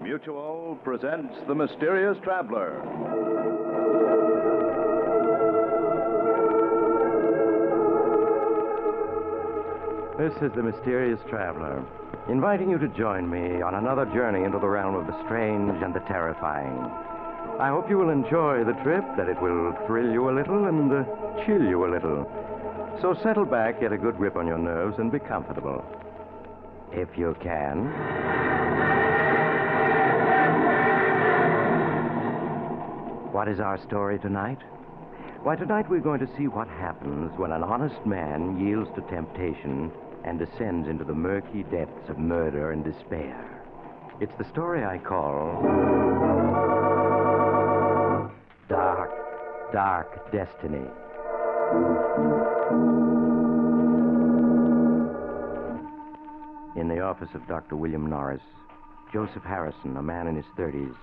Mutual presents The Mysterious Traveler. This is The Mysterious Traveler, inviting you to join me on another journey into the realm of the strange and the terrifying. I hope you will enjoy the trip, that it will thrill you a little and chill you a little. So settle back, get a good grip on your nerves, and be comfortable. If you can. What is our story tonight? Why, tonight we're going to see what happens when an honest man yields to temptation and descends into the murky depths of murder and despair. It's the story I call Dark Destiny. In the office of Dr. William Norris, Joseph Harrison, a man in his 30s,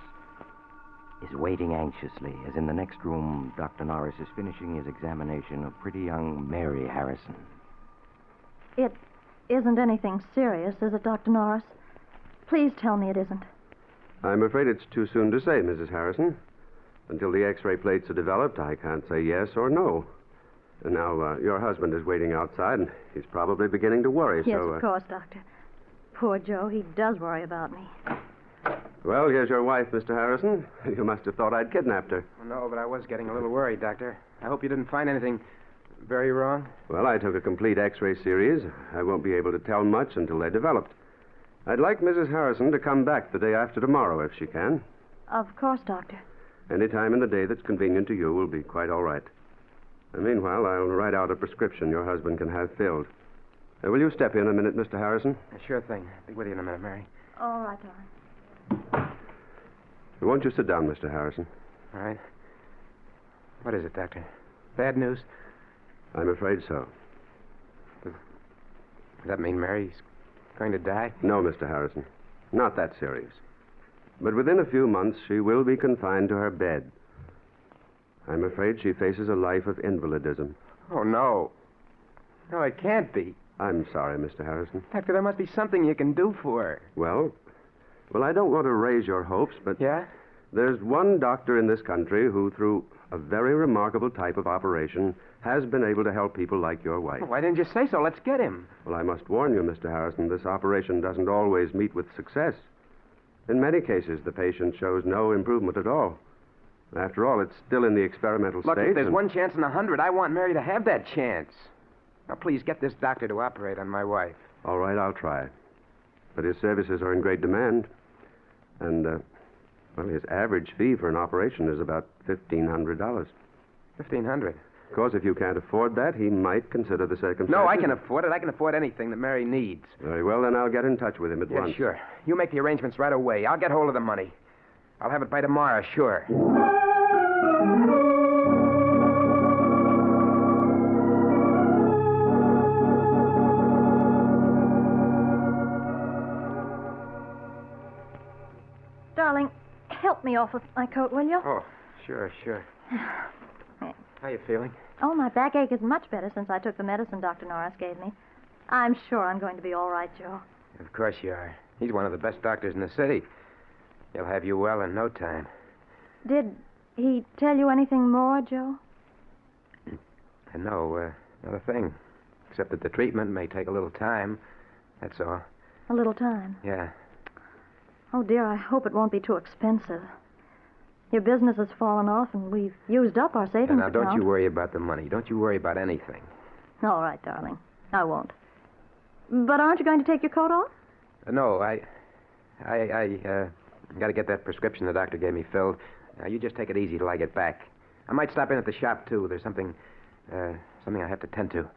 is waiting anxiously as in the next room Dr. Norris is finishing his examination of pretty young Mary Harrison. It isn't anything serious, is it, Dr. Norris? Please tell me it isn't. I'm afraid it's too soon to say, Mrs. Harrison. Until the X-ray plates are developed, I can't say yes or no. And now, your husband is waiting outside, and he's probably beginning to worry, Yes, so... of course, Doctor. Poor Joe, he does worry about me. Well, here's your wife, Mr. Harrison. You must have thought I'd kidnapped her. No, but I was getting a little worried, Doctor. I hope you didn't find anything very wrong. Well, I took a complete X-ray series. I won't be able to tell much until they're developed. I'd like Mrs. Harrison to come back the day after tomorrow, if she can. Of course, Doctor. Any time in the day that's convenient to you will be quite all right. And meanwhile, I'll write out a prescription your husband can have filled. Will you step in a minute, Mr. Harrison? Sure thing. I'll be with you in a minute, Mary. All right, darling. Won't you sit down, Mr. Harrison? All right. What is it, Doctor? Bad news? I'm afraid so. Does that mean Mary's going to die? No, Mr. Harrison. Not that serious. But within a few months, she will be confined to her bed. I'm afraid she faces a life of invalidism. Oh, no. No, it can't be. I'm sorry, Mr. Harrison. Doctor, there must be something you can do for her. Well, I don't want to raise your hopes, but... Yeah? There's one doctor in this country who, through a very remarkable type of operation, has been able to help people like your wife. Why didn't you say so? Let's get him. Well, I must warn you, Mr. Harrison, this operation doesn't always meet with success. In many cases, the patient shows no improvement at all. After all, it's still in the experimental Look, stage. if there's one chance in 100, I want Mary to have that chance. Now, please, get this doctor to operate on my wife. All right, I'll try. But his services are in great demand. And, his average fee for an operation is about $1,500. $1,500? Of course, if you can't afford that, he might consider the circumstances. No, I can afford it. I can afford anything that Mary needs. Very well, then I'll get in touch with him at once. Yeah, sure. You make the arrangements right away. I'll get hold of the money. I'll have it by tomorrow, sure. Darling, help me off with my coat, will you? Oh, sure. How you feeling? Oh, my backache is much better since I took the medicine Dr. Norris gave me. I'm sure I'm going to be all right, Joe. Of course you are. He's one of the best doctors in the city. He'll have you well in no time. Did he tell you anything more, Joe? No, not a thing. Except that the treatment may take a little time. That's all. A little time? Yeah. Oh, dear, I hope it won't be too expensive. Your business has fallen off, and we've used up our savings Now, account. don't you worry about the money. Don't you worry about anything. All right, darling. I won't. But aren't you going to take your coat off? No, I got to get that prescription the doctor gave me filled. Now, you just take it easy till I get back. I might stop in at the shop, too. There's something I have to tend to.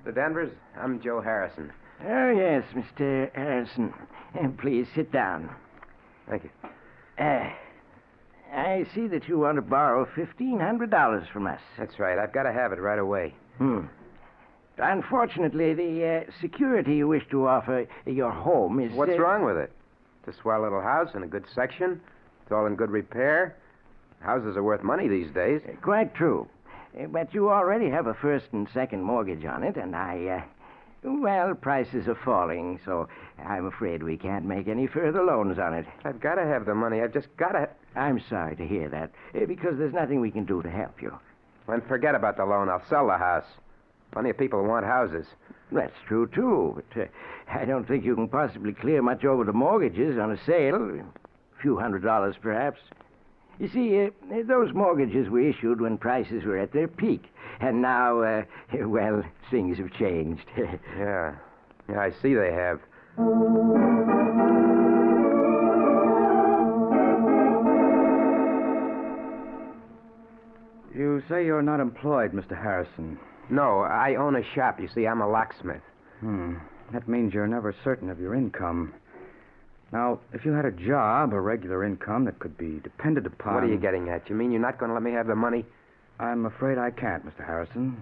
Mr. Danvers, I'm Joe Harrison. Oh, yes, Mr. Harrison. Please sit down. Thank you. I see that you want to borrow $1,500 from us. That's right. I've got to have it right away. Unfortunately, the security you wish to offer your home is... What's wrong with it? It's a swell little house in a good section. It's all in good repair. Houses are worth money these days. Quite true. But you already have a first and second mortgage on it, and well, prices are falling, so I'm afraid we can't make any further loans on it. I've got to have the money. I've just got to... I'm sorry to hear that, because there's nothing we can do to help you. Then forget about the loan. I'll sell the house. Plenty of people want houses. That's true, too, but I don't think you can possibly clear much over the mortgages on a sale. A few $100s, perhaps. You see, those mortgages were issued when prices were at their peak. And now, well, things have changed. Yeah, I see they have. You say you're not employed, Mr. Harrison. No, I own a shop. You see, I'm a locksmith. That means you're never certain of your income. Now, if you had a job, a regular income that could be depended upon... What are you getting at? You mean you're not going to let me have the money? I'm afraid I can't, Mr. Harrison.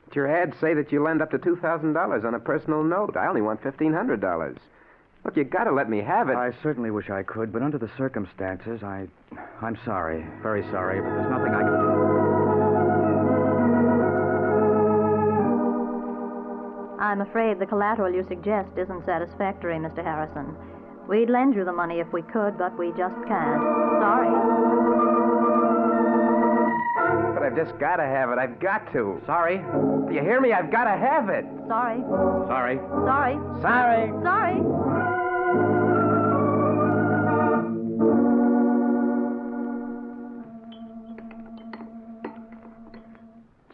But your ads say that you lend up to $2,000 on a personal note. I only want $1,500. Look, you got to let me have it. I certainly wish I could, but under the circumstances, I'm sorry. Very sorry, but there's nothing I can do. I'm afraid the collateral you suggest isn't satisfactory, Mr. Harrison. We'd lend you the money if we could, but we just can't. Sorry. But I've just got to have it. I've got to. Sorry. Do you hear me? I've got to have it. Sorry. Sorry. Sorry. Sorry. Sorry.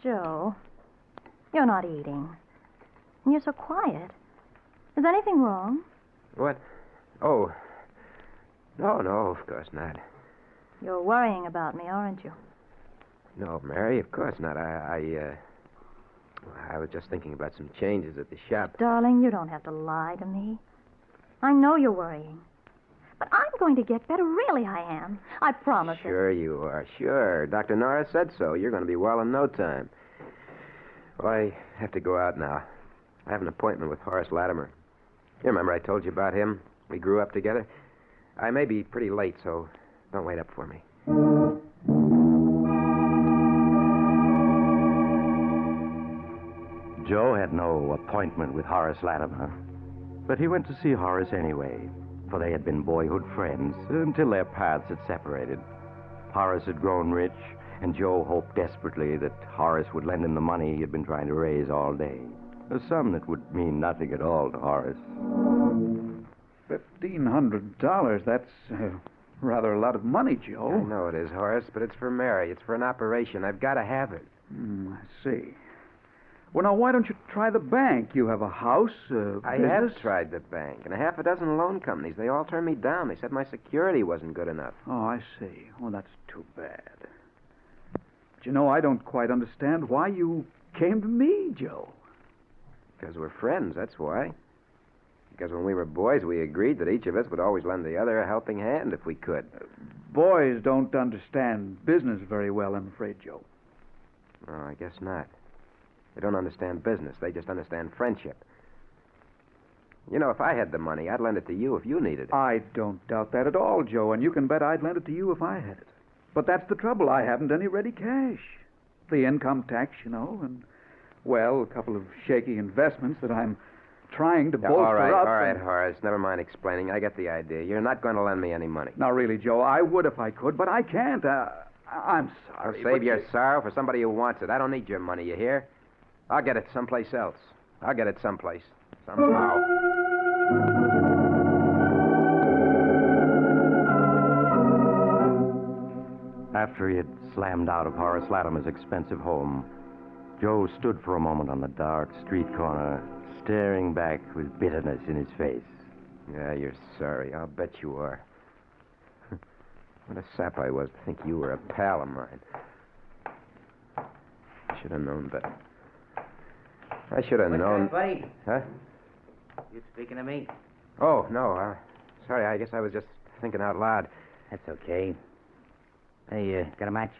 Joe, you're not eating. And you're so quiet. Is anything wrong? What? Oh. No, of course not. You're worrying about me, aren't you? No, Mary, of course not. I was just thinking about some changes at the shop. Darling, you don't have to lie to me. I know you're worrying. But I'm going to get better. Really, I am. I promise it. Sure you are. Sure. Dr. Norris said so. You're going to be well in no time. Well, I have to go out now. I have an appointment with Horace Latimer. You remember I told you about him? We grew up together. I may be pretty late, so don't wait up for me. Joe had no appointment with Horace Latimer, but he went to see Horace anyway, for they had been boyhood friends until their paths had separated. Horace had grown rich, and Joe hoped desperately that Horace would lend him the money he had been trying to raise all day. A sum that would mean nothing at all to Horace. $1,500, that's rather a lot of money, Joe. I know it is, Horace, but it's for Mary. It's for an operation. I've got to have it. I see. Well, now, why don't you try the bank? You have a house, I business. have tried the bank, and a half a dozen loan companies. They all turned me down. They said my security wasn't good enough. Oh, I see. Oh, that's too bad. But you know, I don't quite understand why you came to me, Joe. Because we're friends, that's why. Because when we were boys, we agreed that each of us would always lend the other a helping hand if we could. Boys don't understand business very well, I'm afraid, Joe. Oh, I guess not. They don't understand business. They just understand friendship. You know, if I had the money, I'd lend it to you if you needed it. I don't doubt that at all, Joe, and you can bet I'd lend it to you if I had it. But that's the trouble. I haven't any ready cash. The income tax, you know, and, well, a couple of shaky investments that I'm trying to bolster up. All right, Horace. Never mind explaining. I get the idea. You're not going to lend me any money. Now, really, Joe, I would if I could, but I can't. I'm sorry. Save your sorrow for somebody who wants it. I don't need your money, you hear? I'll get it someplace else. I'll get it someplace. Somehow. After he had slammed out of Horace Latimer's expensive home, Joe stood for a moment on the dark street corner, staring back with bitterness in his face. Yeah, you're sorry. I'll bet you are. What a sap I was to think you were a pal of mine. I should have known better. I should have known. Buddy? Huh? You speaking to me? Oh, no. Sorry, I guess I was just thinking out loud. That's okay. Hey, got a match?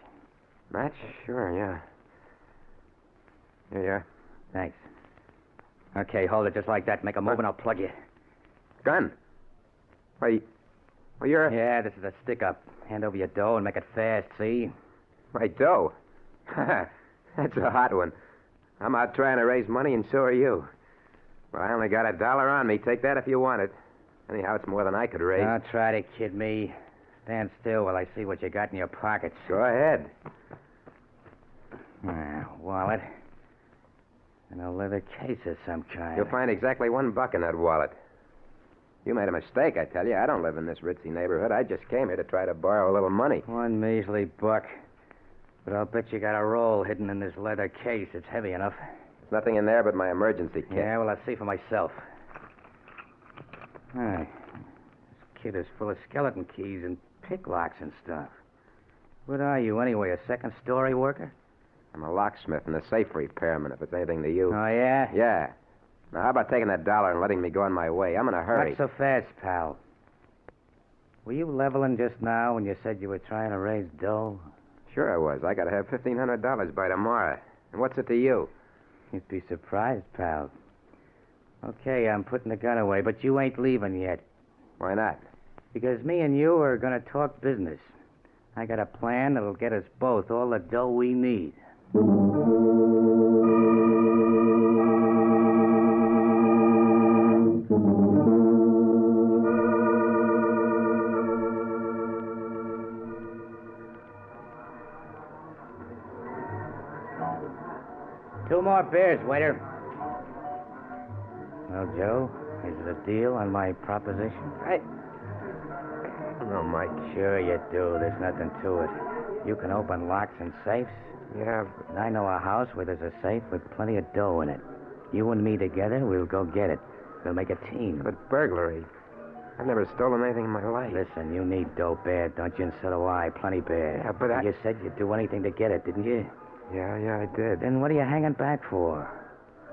Match? Sure, yeah. Here you are. Thanks. Okay, hold it just like that. Make a move and I'll plug you. Gun? Why, well, you're... Yeah, this is a stick-up. Hand over your dough and make it fast, see? My dough? That's a hot one. I'm out trying to raise money, and so are you. Well, I only got $1 on me. Take that if you want it. Anyhow, it's more than I could raise. Don't try to kid me. Stand still while I see what you got in your pockets. Go ahead. Wallet. And a leather case of some kind. You'll find exactly $1 in that wallet. You made a mistake, I tell you. I don't live in this ritzy neighborhood. I just came here to try to borrow a little money. One measly buck. But I'll bet you got a roll hidden in this leather case. It's heavy enough. There's nothing in there but my emergency kit. Yeah, well, I'll see for myself. Hey, this kit is full of skeleton keys and pick locks and stuff. What are you, anyway, a second-story worker? I'm a locksmith and a safe repairman, if it's anything to you. Oh, yeah? Yeah. Now, how about taking that $1 and letting me go on my way? I'm in a hurry. Not so fast, pal. Were you leveling just now when you said you were trying to raise dough? Sure I was. I got to have $1,500 by tomorrow. And what's it to you? You'd be surprised, pal. Okay, I'm putting the gun away, but you ain't leaving yet. Why not? Because me and you are going to talk business. I got a plan that'll get us both all the dough we need. Two more beers, waiter. Well, Joe, is it a deal on my proposition? I don't know, Mike. Sure you do. There's nothing to it. You can open locks and safes. Yeah, And I know a house where there's a safe with plenty of dough in it. You and me together, we'll go get it. We'll make a team. but burglary. I've never stolen anything in my life. Listen, you need dough bad, don't you? And so do I. Plenty bad. Yeah, but And you said you'd do anything to get it, didn't you? Yeah, I did. Then what are you hanging back for?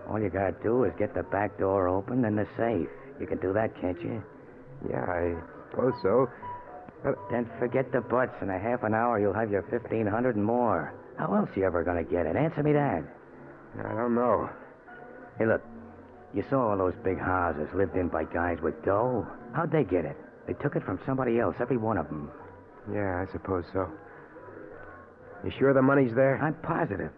All you gotta do is get the back door open and the safe. You can do that, can't you? Yeah, I suppose so. Then forget the buts. In a half an hour, you'll have your 1,500 and more. How else you ever gonna get it? Answer me that. I don't know. Hey, look. You saw all those big houses lived in by guys with dough. How'd they get it? They took it from somebody else, every one of them. Yeah, I suppose so. You sure the money's there? I'm positive.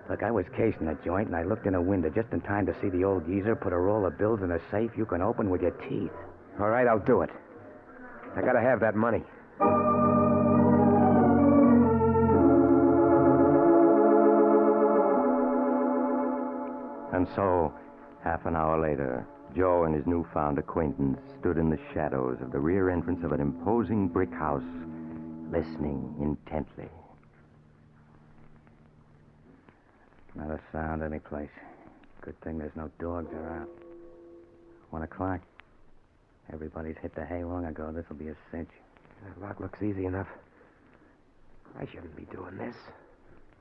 Look, I was casing the joint, and I looked in a window just in time to see the old geezer put a roll of bills in a safe you can open with your teeth. All right, I'll do it. I gotta have that money. And so, half an hour later, Joe and his newfound acquaintance stood in the shadows of the rear entrance of an imposing brick house, listening intently. Not a sound anyplace. Good thing there's no dogs around. 1 o'clock. Everybody's hit the hay long ago. This'll be a cinch. That lock looks easy enough. I shouldn't be doing this.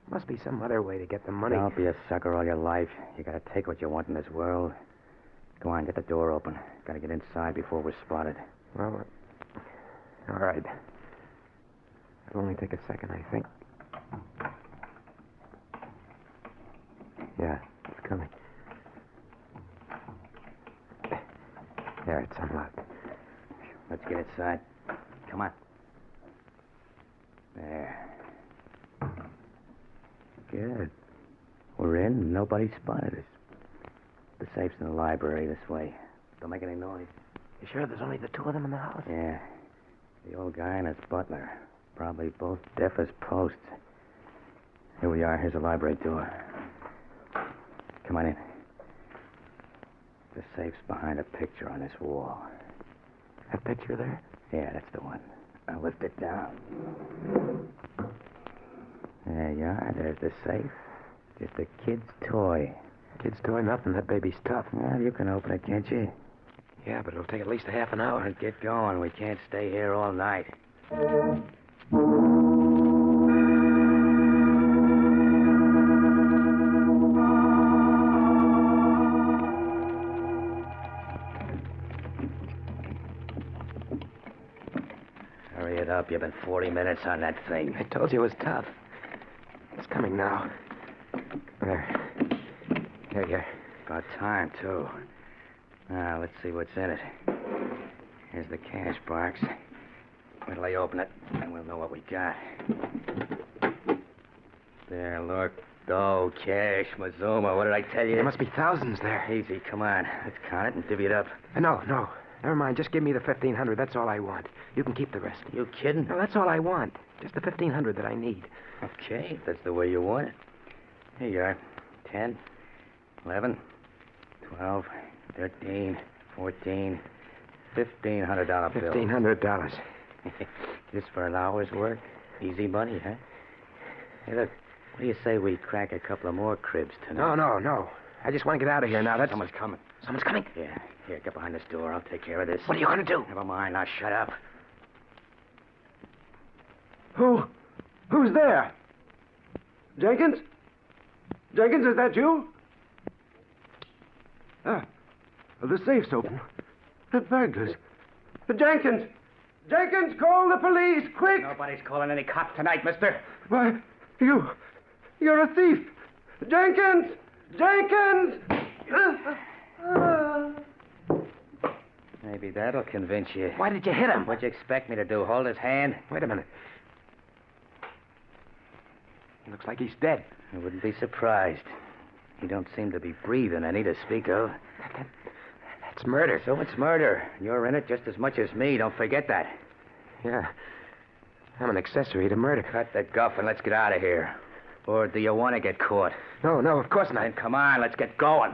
Must be some other way to get the money. Don't be a sucker all your life. You gotta take what you want in this world. Go on, get the door open. Gotta get inside before we're spotted. Well, all right. It'll only take a second, I think. Yeah, it's coming. There, it's unlocked. Let's get inside. Come on. There. Good. We're in, and nobody spotted us. The safe's in the library this way. Don't make any noise. You sure there's only the two of them in the house? Yeah. The old guy and his butler. Probably both deaf as posts. Here we are. Here's the library door. Come on in. The safe's behind a picture on this wall. That picture there? Yeah, that's the one. Now lift it down. There you are. There's the safe. Just a kid's toy. Kid's toy, nothing. That baby's tough. Well, you can open it, can't you? Yeah, but it'll take at least a half an hour. Well, get going. We can't stay here all night. Hurry it up. You've been 40 minutes on that thing. I told you it was tough. It's coming now. There. Here. About time, too. Now, let's see what's in it. Here's the cash box. Wait till I open it, and we'll know what we got. There, look. Oh, cash, Mazuma. What did I tell you? There must be thousands there. Easy, come on. Let's count it and divvy it up. No. Never mind. Just give me the 1,500. That's all I want. You can keep the rest. You kidding? No, that's all I want. Just the 1,500 that I need. Okay, if that's the way you want it. Here you are. 10, 11, 12, 13, 14, $1,500 bill. $1,500. Just for an hour's work? Easy money, huh? Hey, look. What do you say we crack a couple of more cribs tonight? No. I just want to get out of here now. Someone's coming. Someone's coming? Yeah. Here, get behind this door. I'll take care of this. What are you going to do? Never mind. Now shut up. Who's there? Jenkins? Jenkins, is that you? The safe's open. The burglars. Jenkins! Jenkins, call the police, quick! Nobody's calling any cops tonight, mister. Why, you're a thief! Jenkins! Jenkins! Maybe that'll convince you. Why did you hit him? What'd you expect me to do? Hold his hand? Wait a minute. He looks like he's dead. I wouldn't be surprised. He don't seem to be breathing any to speak of. That's murder. So it's murder. You're in it just as much as me. Don't forget that. Yeah. I'm an accessory to murder. Cut the guff and let's get out of here. Or do you want to get caught? No, of course not. Then come on, let's get going.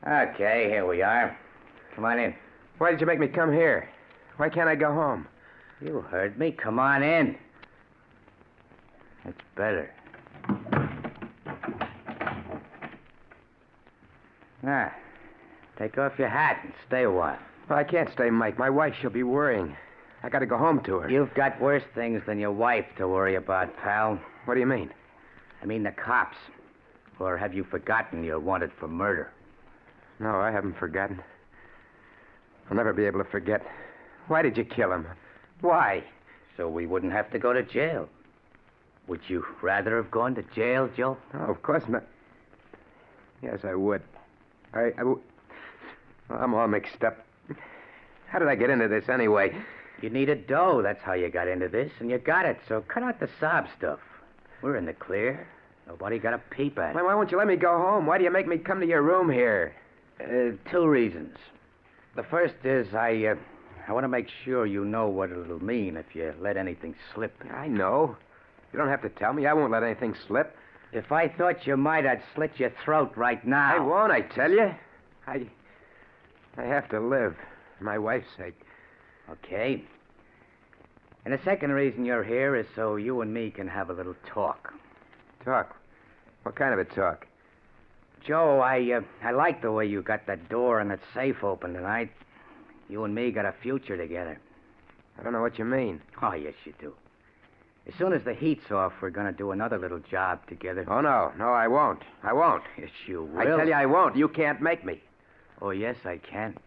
Okay, here we are. Come on in. Why did you make me come here? Why can't I go home? You heard me. Come on in. That's better. Now, take off your hat and stay a while. Well, I can't stay, Mike. My wife, she'll be worrying. I got to go home to her. You've got worse things than your wife to worry about, pal. What do you mean? I mean the cops. Or have you forgotten you're wanted for murder? No, I haven't forgotten. I'll never be able to forget. Why did you kill him? Why? So we wouldn't have to go to jail. Would you rather have gone to jail, Joe? Oh, of course not. Yes, I would. Well, I'm all mixed up. How did I get into this anyway? You needed dough. That's how you got into this, and you got it. So cut out the sob stuff. We're in the clear. Nobody got a peep at it. Why won't you let me go home? Why do you make me come to your room here? 2 reasons. The first is I want to make sure you know what it'll mean if you let anything slip. I know. You don't have to tell me. I won't let anything slip. If I thought you might, I'd slit your throat right now. I won't, I tell you. I have to live, for my wife's sake. Okay. And the second reason you're here is so you and me can have a little talk. Talk? What kind of a talk? Joe, I like the way you got that door and that safe open tonight. You and me got a future together. I don't know what you mean. Oh, yes, you do. As soon as the heat's off, we're going to do another little job together. Oh, no. No, I won't. I won't. Yes, you will. I tell you I won't. You can't make me. Oh, yes, I can.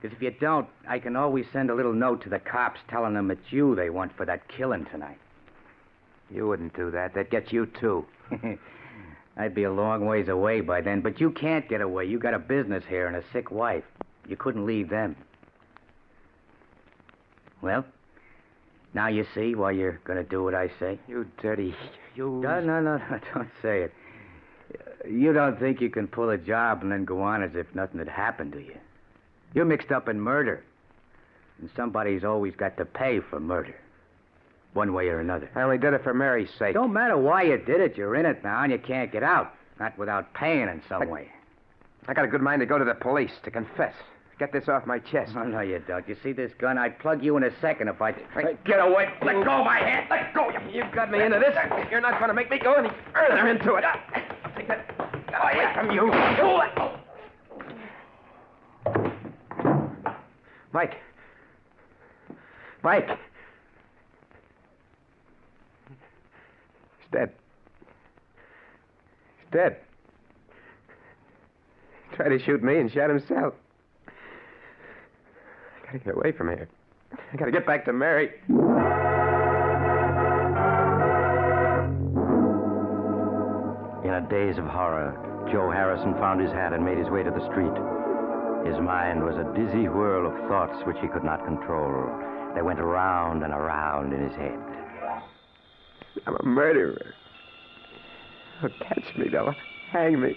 Because if you don't, I can always send a little note to the cops telling them it's you they want for that killing tonight. You wouldn't do that. That'd get you, too. I'd be a long ways away by then, but you can't get away. You got a business here and a sick wife. You couldn't leave them. Well, now you see why you're going to do what I say? You dirty... You... No, don't say it. You don't think you can pull a job and then go on as if nothing had happened to you. You're mixed up in murder. And somebody's always got to pay for murder. One way or another. I only did it for Mary's sake. Don't matter why you did it. You're in it now and you can't get out. Not without paying in some way. I got a good mind to go to the police, to confess. Get this off my chest. Oh, no, you don't. You see this gun? I'd plug you in a second if I... Get away. Let go of my hand. Let go. You got me into this. You're not going to make me go any further into it. Take that away from you. Mike. Mike. He's dead. He's dead. He tried to shoot me and shot himself. I gotta get away from here. I gotta get back to Mary. a daze of horror, Joe Harrison found his hat and made his way to the street. His mind was a dizzy whirl of thoughts which he could not control. They went around and around in his head. I'm a murderer. Oh, catch me, they'll hang me.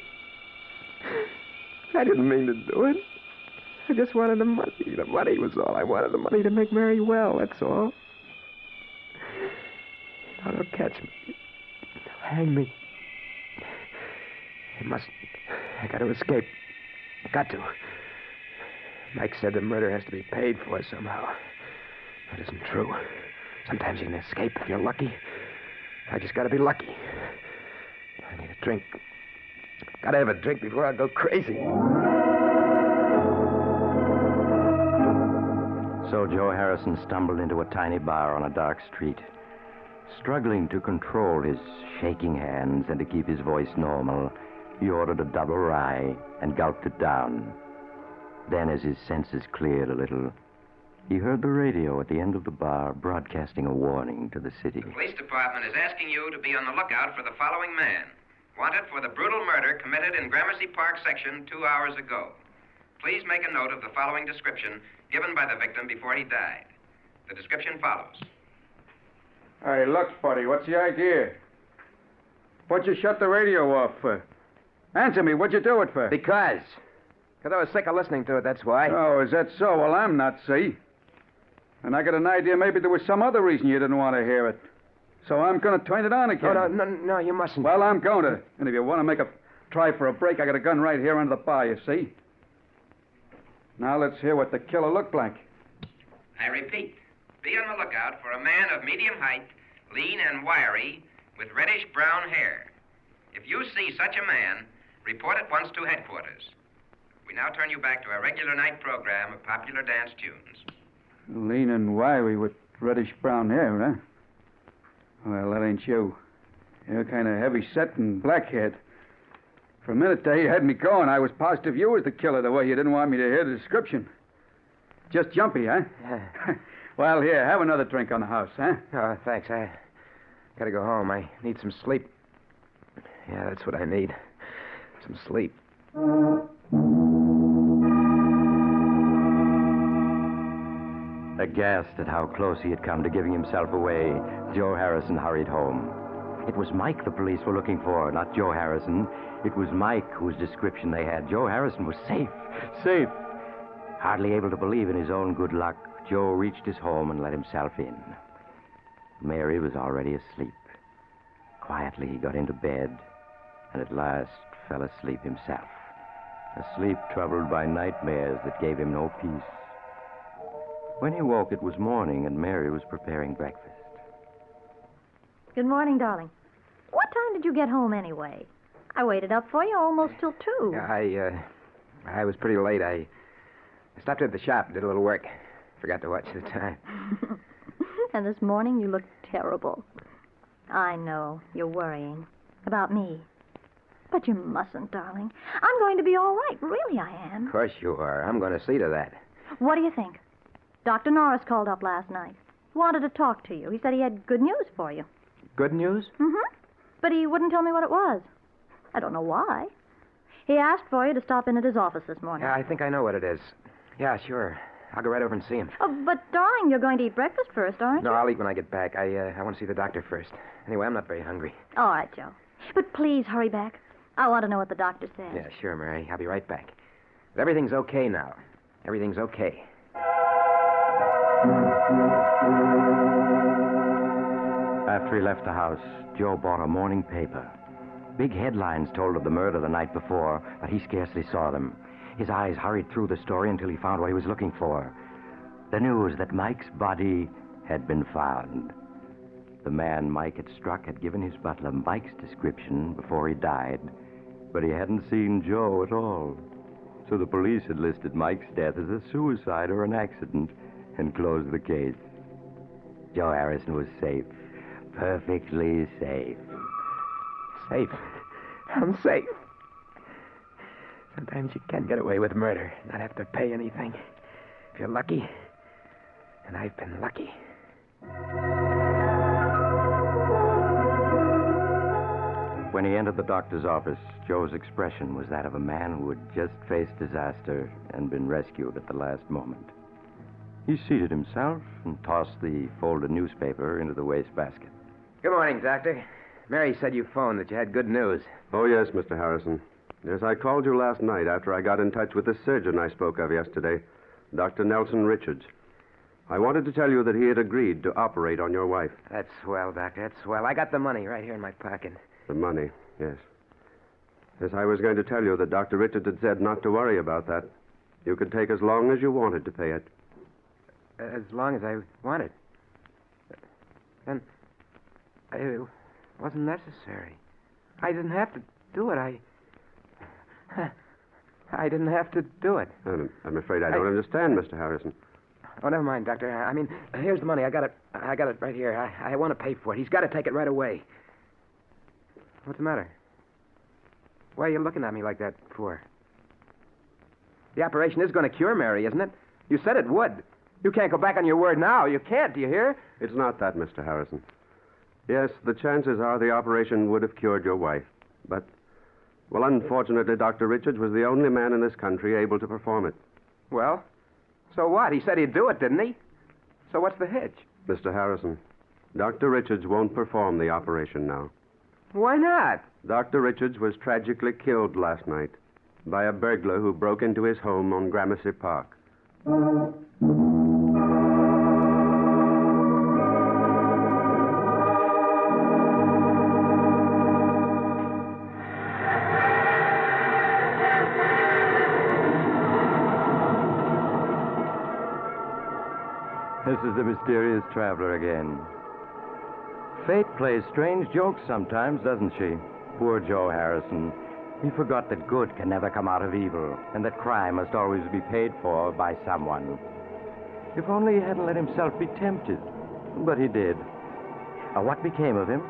I didn't mean to do it. I just wanted the money. The money was all I wanted. The money to make Mary well, that's all. Now they'll catch me. They'll hang me. They must. I got to escape. Got to. Mike said the murder has to be paid for somehow. That isn't true. Sometimes you can escape if you're lucky. I just got to be lucky. I need a drink. Got to have a drink before I go crazy. So Joe Harrison stumbled into a tiny bar on a dark street. Struggling to control his shaking hands and to keep his voice normal, he ordered a double rye and gulped it down. Then, as his senses cleared a little, he heard the radio at the end of the bar broadcasting a warning to the city. The police department is asking you to be on the lookout for the following man. Wanted for the brutal murder committed in Gramercy Park section 2 hours ago. Please make a note of the following description given by the victim before he died. The description follows. Hey, look, buddy, what's the idea? What'd you shut the radio off for? Answer me, what'd you do it for? Because I was sick of listening to it, that's why. Oh, is that so? Well, I'm not, see? And I got an idea maybe there was some other reason you didn't want to hear it. So I'm going to turn it on again. No, you mustn't. Well, I'm going to. And if you want to make a try for a break, I got a gun right here under the bar, you see? Now let's hear what the killer looked like. I repeat, be on the lookout for a man of medium height, lean and wiry, with reddish-brown hair. If you see such a man, report at once to headquarters. We now turn you back to our regular night program of popular dance tunes. Lean and wiry with reddish-brown hair, huh? Well, that ain't you. You're kind of heavy-set and black-haired. For a minute there, you had me going. I was positive you was the killer, the way you didn't want me to hear the description. Just jumpy, huh? Yeah. Well, here, have another drink on the house, huh? Oh, thanks. I gotta go home. I need some sleep. Yeah, that's what I need. Some sleep. Aghast at how close he had come to giving himself away, Joe Harrison hurried home. It was Mike the police were looking for, not Joe Harrison. It was Mike whose description they had. Joe Harrison was safe. Safe. Hardly able to believe in his own good luck, Joe reached his home and let himself in. Mary was already asleep. Quietly, he got into bed and at last fell asleep himself. A sleep troubled by nightmares that gave him no peace. When he woke, it was morning, and Mary was preparing breakfast. Good morning, darling. What time did you get home anyway? I waited up for you almost till 2. I was pretty late. I stopped at the shop and did a little work. Forgot to watch the time. And this morning you looked terrible. I know. You're worrying. About me. But you mustn't, darling. I'm going to be all right. Really, I am. Of course you are. I'm going to see to that. What do you think? Dr. Norris called up last night. He wanted to talk to you. He said he had good news for you. Good news? Mm-hmm. But he wouldn't tell me what it was. I don't know why. He asked for you to stop in at his office this morning. Yeah, I think I know what it is. Yeah, sure. I'll go right over and see him. Oh, but, darling, you're going to eat breakfast first, aren't you? No, I'll eat when I get back. I want to see the doctor first. Anyway, I'm not very hungry. All right, Joe. But please hurry back. I want to know what the doctor says. Yeah, sure, Mary. I'll be right back. But everything's okay now. Everything's okay. After he left the house, Joe bought a morning paper. Big headlines told of the murder the night before, but he scarcely saw them. His eyes hurried through the story until he found what he was looking for. The news that Mike's body had been found. The man Mike had struck had given his butler Mike's description before he died, but he hadn't seen Joe at all. So the police had listed Mike's death as a suicide or an accident and closed the case. Joe Harrison was safe. Perfectly safe. Safe. I'm safe. Sometimes you can get away with murder, not have to pay anything. If you're lucky. And I've been lucky. When he entered the doctor's office, Joe's expression was that of a man who had just faced disaster and been rescued at the last moment. He seated himself and tossed the folded newspaper into the wastebasket. Good morning, Doctor. Mary said you phoned that you had good news. Oh, yes, Mr. Harrison. Yes, I called you last night after I got in touch with the surgeon I spoke of yesterday, Dr. Nelson Richards. I wanted to tell you that he had agreed to operate on your wife. That's swell, Doctor. That's swell. I got the money right here in my pocket. The money, yes. Yes, I was going to tell you that Dr. Richards had said not to worry about that. You could take as long as you wanted to pay it. As long as I wanted. Then it wasn't necessary. I didn't have to do it. I didn't have to do it. I'm afraid I don't understand, Mr. Harrison. Oh, never mind, Doctor. I mean, here's the money. I got it right here. I want to pay for it. He's got to take it right away. What's the matter? Why are you looking at me like that for? The operation is going to cure Mary, isn't it? You said it would. You can't go back on your word now. You can't, do you hear? It's not that, Mr. Harrison. Yes, the chances are the operation would have cured your wife. But, well, unfortunately, Dr. Richards was the only man in this country able to perform it. Well, so what? He said he'd do it, didn't he? So what's the hitch? Mr. Harrison, Dr. Richards won't perform the operation now. Why not? Dr. Richards was tragically killed last night by a burglar who broke into his home on Gramercy Park. This is the mysterious traveler again. Fate plays strange jokes sometimes, doesn't she? Poor Joe Harrison. He forgot that good can never come out of evil, and that crime must always be paid for by someone. If only he hadn't let himself be tempted. But he did. What became of him?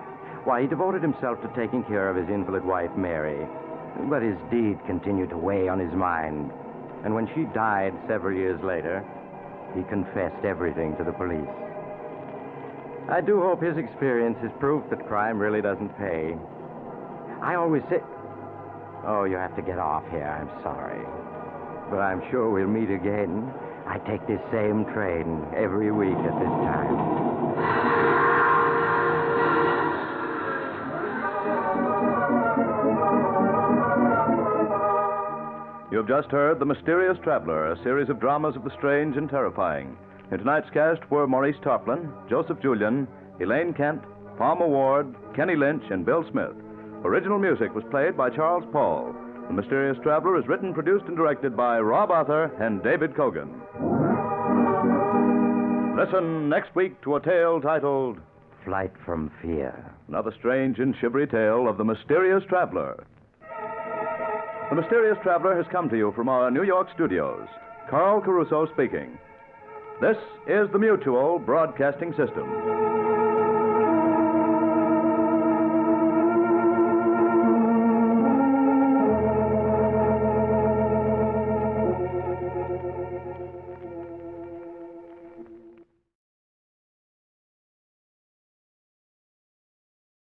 Why, he devoted himself to taking care of his invalid wife, Mary. But his deed continued to weigh on his mind. And when she died several years later, he confessed everything to the police. I do hope his experience is proof that crime really doesn't pay. I always say... Oh, you have to get off here. I'm sorry. But I'm sure we'll meet again. I take this same train every week at this time. You've just heard The Mysterious Traveler, a series of dramas of the strange and terrifying. In tonight's cast were Maurice Tarplin, Joseph Julian, Elaine Kent, Palmer Ward, Kenny Lynch, and Bill Smith. Original music was played by Charles Paul. The Mysterious Traveler is written, produced, and directed by Rob Arthur and David Cogan. Listen next week to a tale titled Flight from Fear. Another strange and shivery tale of The Mysterious Traveler. The Mysterious Traveler has come to you from our New York studios. Carl Caruso speaking. This is the Mutual Broadcasting System.